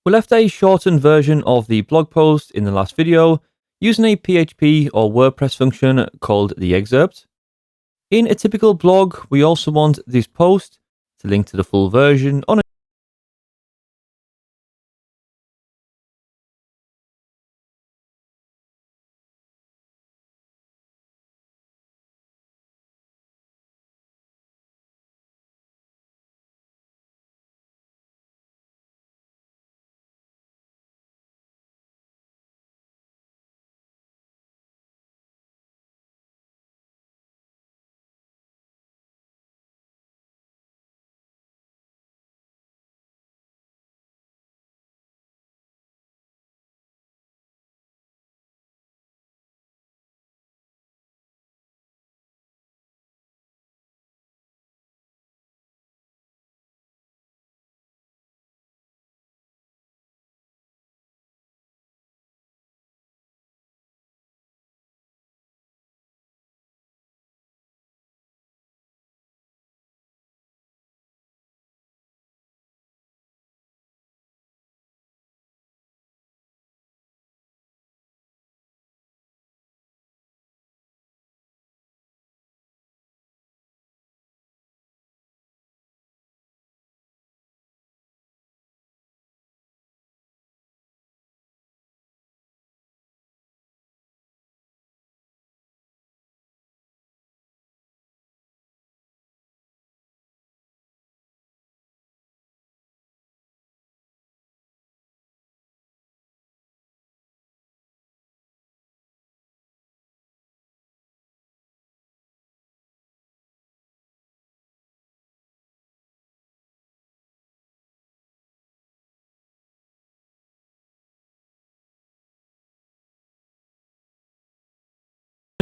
We left a shortened version of the blog post in the last video using a PHP or WordPress function called the excerpt. In a typical blog, we also want this post to link to the full version on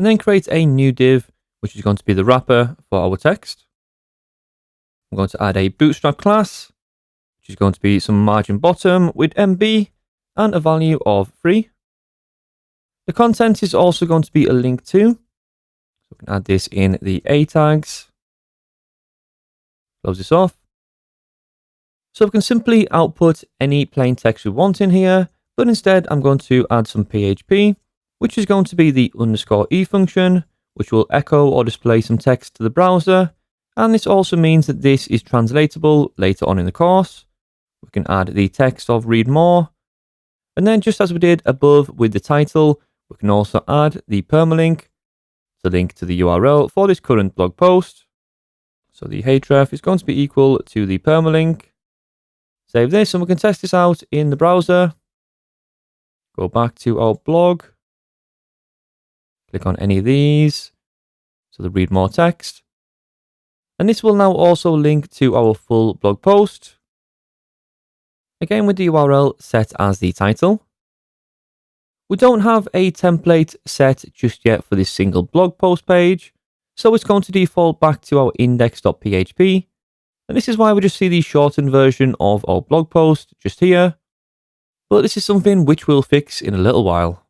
and then create a new div, which is going to be the wrapper for our text. I'm going to add a bootstrap class, which is going to be some margin bottom with MB and a value of 3. The content is also going to be a link to. So we can add this in the A tags. Close this off. So we can simply output any plain text we want in here, but instead I'm going to add some PHP, which is going to be the _e function, which will echo or display some text to the browser. And this also means that this is translatable later on in the course. We can add the text of read more. And then just as we did above with the title, we can also add the permalink to link to the URL for this current blog post. So the href is going to be equal to the permalink. Save this and we can test this out in the browser. Go back to our blog. Click on any of these. So the read more text. And this will now also link to our full blog post. Again with the URL set as the title. We don't have a template set just yet for this single blog post page, so it's going to default back to our index.php, and this is why we just see the shortened version of our blog post just here, but this is something which we'll fix in a little while.